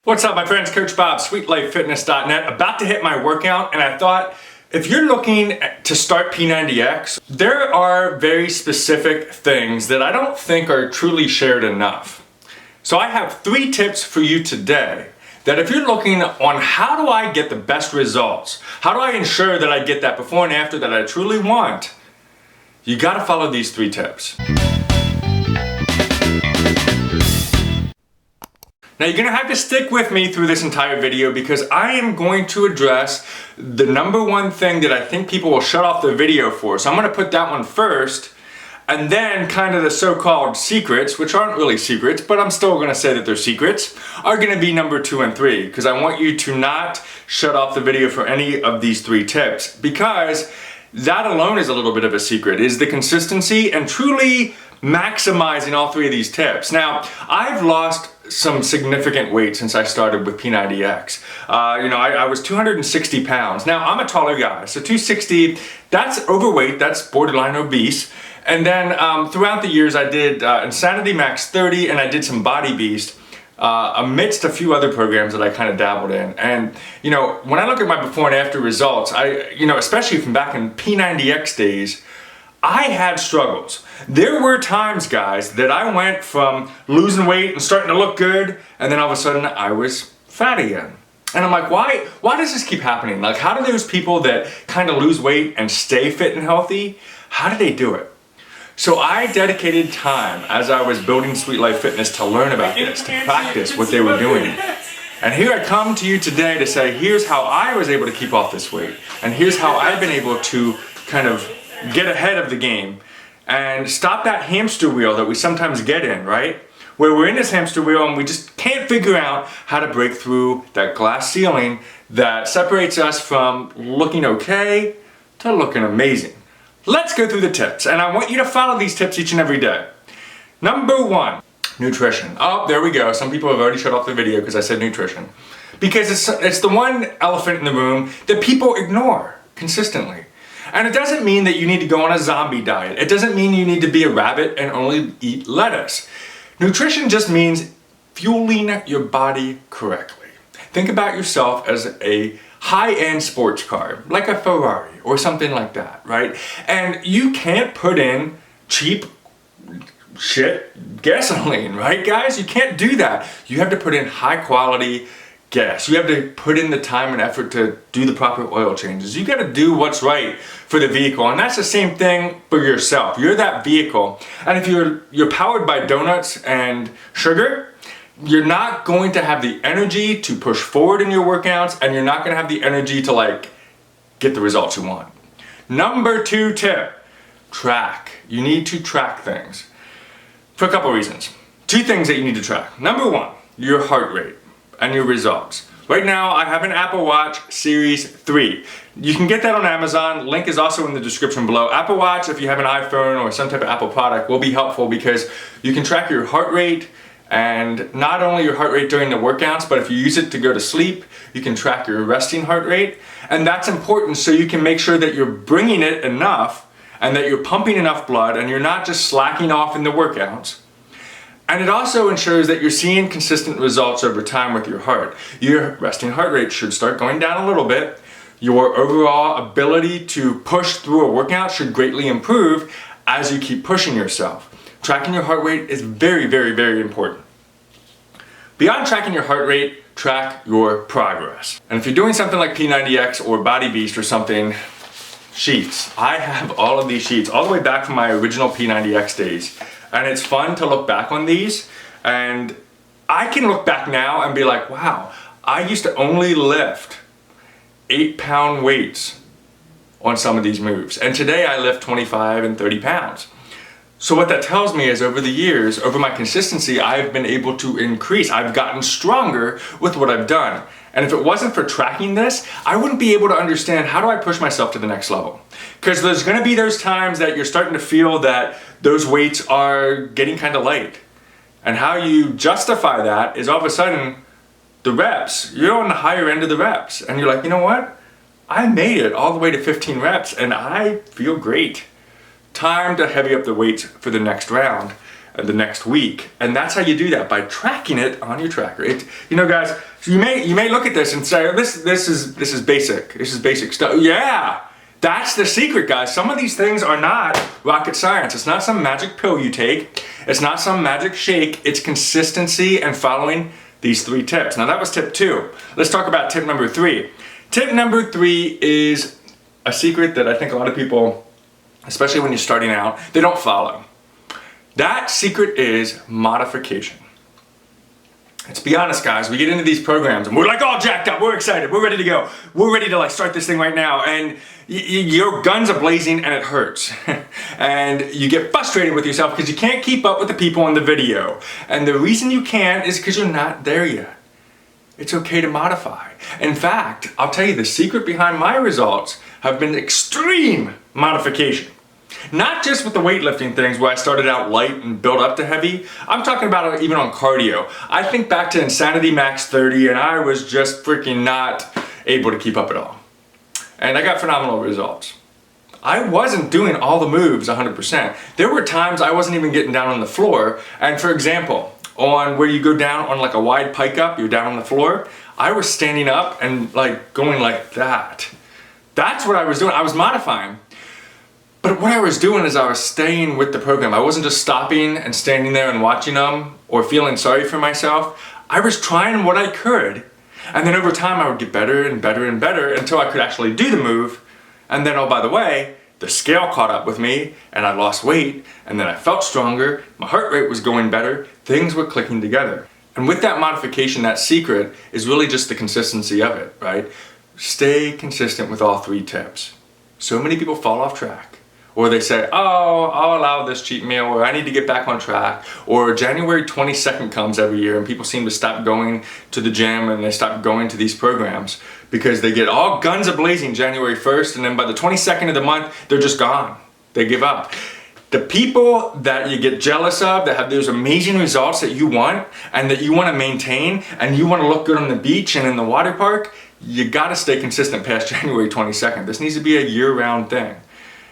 What's up, my friends? Coach Bob, SweetLifeFitness.net, about to hit my workout, and I thought if you're looking to start P90X, there are very specific things that I don't think are truly shared enough. So I have 3 tips for you today that if you're looking on how do I get the best results, how do I ensure that I get that before and after that I truly want, you gotta follow these 3 tips. Now you're gonna have to stick with me through this entire video because I am going to address the number one thing that I think people will shut off the video for. So I'm gonna put that one first, and then kind of the so-called secrets, which aren't really secrets, but I'm still gonna say that they're secrets, are gonna be number 2 and 3, because I want you to not shut off the video for any of these 3 tips, because that alone is a little bit of a secret, is the consistency and truly maximizing all 3 of these tips. Now, I've lost some significant weight since I started with P90X. I was 260 pounds. Now, I'm a taller guy, so 260, that's overweight, that's borderline obese. And then throughout the years, I did Insanity Max 30 and I did some Body Beast amidst a few other programs that I kind of dabbled in. And, when I look at my before and after results, especially from back in P90X days, I had struggles. There were times, guys, that I went from losing weight and starting to look good, and then all of a sudden I was fat again. And I'm like, why does this keep happening? Like, how do those people that kind of lose weight and stay fit and healthy, how do they do it? So I dedicated time as I was building Sweet Life Fitness to learn about this, to practice what they were doing. And here I come to you today to say, here's how I was able to keep off this weight. And here's how I've been able to kind of get ahead of the game and stop that hamster wheel that we sometimes get in, right? Where we're in this hamster wheel and we just can't figure out how to break through that glass ceiling that separates us from looking okay to looking amazing. Let's go through the tips, and I want you to follow these tips each and every day. Number 1, nutrition. Oh, there we go. Some people have already shut off the video because I said nutrition. Because it's the one elephant in the room that people ignore consistently. And it doesn't mean that you need to go on a zombie diet. It doesn't mean you need to be a rabbit and only eat lettuce. Nutrition just means fueling your body correctly. Think about yourself as a high-end sports car, like a Ferrari or something like that, right? And you can't put in cheap shit gasoline, right, guys? You can't do that. You have to put in high-quality gas. You have to put in the time and effort to do the proper oil changes. You got to do what's right for the vehicle, and that's the same thing for yourself. You're that vehicle, and if you're powered by donuts and sugar, you're not going to have the energy to push forward in your workouts, and you're not going to have the energy to get the results you want. Number 2 tip, track. You need to track things for a couple reasons. 2 things that you need to track. Number 1, your heart rate and your results. Right now I have an Apple Watch Series 3. You can get that on Amazon. Link is also in the description below. Apple Watch, if you have an iPhone or some type of Apple product, will be helpful because you can track your heart rate, and not only your heart rate during the workouts, but if you use it to go to sleep, you can track your resting heart rate. And that's important so you can make sure that you're bringing it enough and that you're pumping enough blood and you're not just slacking off in the workouts. And it also ensures that you're seeing consistent results over time with your heart. Your resting heart rate should start going down a little bit. Your overall ability to push through a workout should greatly improve as you keep pushing yourself. Tracking your heart rate is very, very, very important. Beyond tracking your heart rate, track your progress. And if you're doing something like P90X or Body Beast or something, sheets. I have all of these sheets all the way back from my original P90X days. And it's fun to look back on these, and I can look back now and be like, wow, I used to only lift 8-pound weights on some of these moves. And today I lift 25 and 30 pounds. So what that tells me is over the years, over my consistency, I've been able to increase. I've gotten stronger with what I've done. And if it wasn't for tracking this, I wouldn't be able to understand how do I push myself to the next level. Because there's going to be those times that you're starting to feel that those weights are getting kind of light. And how you justify that is all of a sudden the reps, you're on the higher end of the reps. And you're like, you know what? I made it all the way to 15 reps and I feel great. Time to heavy up the weights for the next round. The next week. And that's how you do that, by tracking it on your tracker. Guys, So you may look at this and say, oh, this is basic. This is basic stuff. Yeah, that's the secret, guys. Some of these things are not rocket science. It's not some magic pill you take. It's not some magic shake. It's consistency and following these 3 tips. Now that was tip 2. Let's talk about tip number 3. Tip number 3 is a secret that I think a lot of people, especially when you're starting out, they don't follow. That secret is modification. Let's be honest, guys, we get into these programs and we're like all jacked up, we're excited, we're ready to go. We're ready to like start this thing right now, and your guns are blazing and it hurts. And you get frustrated with yourself because you can't keep up with the people in the video. And the reason you can't is because you're not there yet. It's okay to modify. In fact, I'll tell you, the secret behind my results have been extreme modification. Not just with the weightlifting things where I started out light and built up to heavy. I'm talking about even on cardio. I think back to Insanity Max 30 and I was just freaking not able to keep up at all. And I got phenomenal results. I wasn't doing all the moves 100%. There were times I wasn't even getting down on the floor. And for example, on where you go down on like a wide pike up, you're down on the floor, I was standing up and like going like that. That's what I was doing. I was modifying. But what I was doing is I was staying with the program. I wasn't just stopping and standing there and watching them or feeling sorry for myself. I was trying what I could. And then over time I would get better and better and better until I could actually do the move. And then, oh, by the way, the scale caught up with me and I lost weight, and then I felt stronger, my heart rate was going better, things were clicking together. And with that modification, that secret is really just the consistency of it, right? Stay consistent with all 3 tips. So many people fall off track. Or they say, oh, I'll allow this cheat meal, or I need to get back on track. Or January 22nd comes every year and people seem to stop going to the gym and they stop going to these programs because they get all guns a-blazing January 1st, and then by the 22nd of the month, they're just gone. They give up. The people that you get jealous of, that have those amazing results that you want and that you want to maintain, and you want to look good on the beach and in the water park, you got to stay consistent past January 22nd. This needs to be a year-round thing.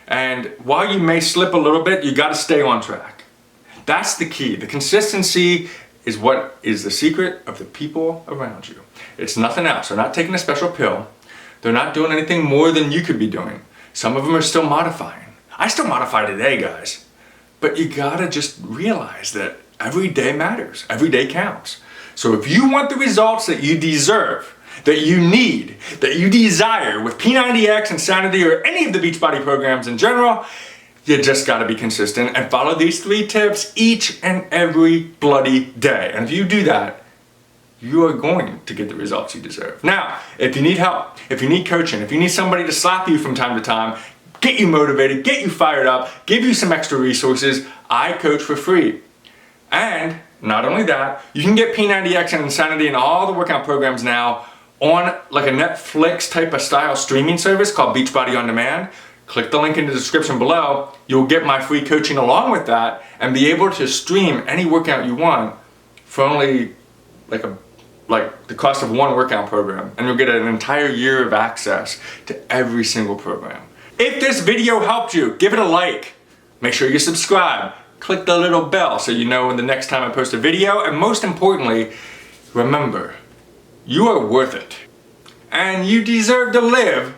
And while you may slip a little bit, you got to stay on track. That's the key. The consistency is what is the secret of the people around you. It's nothing else. They're not taking a special pill. They're not doing anything more than you could be doing. Some of them are still modifying. I still modify today, guys. But you got to just realize that every day matters. Every day counts. So if you want the results that you deserve, that you need, that you desire with P90X, Insanity, or any of the Beachbody programs in general, you just gotta be consistent and follow these 3 tips each and every bloody day. And if you do that, you are going to get the results you deserve. Now, if you need help, if you need coaching, if you need somebody to slap you from time to time, get you motivated, get you fired up, give you some extra resources, I coach for free. And not only that, you can get P90X and Insanity and all the workout programs now on like a Netflix type of style streaming service called Beachbody On Demand. Click the link in the description below. You'll get my free coaching along with that and be able to stream any workout you want for only like the cost of one workout program. And you'll get an entire year of access to every single program. If this video helped you, give it a like. Make sure you subscribe. Click the little bell so you know when the next time I post a video. And most importantly, remember, you are worth it, and you deserve to live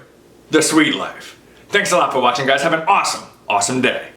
the sweet life. Thanks a lot for watching, guys. Have an awesome, awesome day.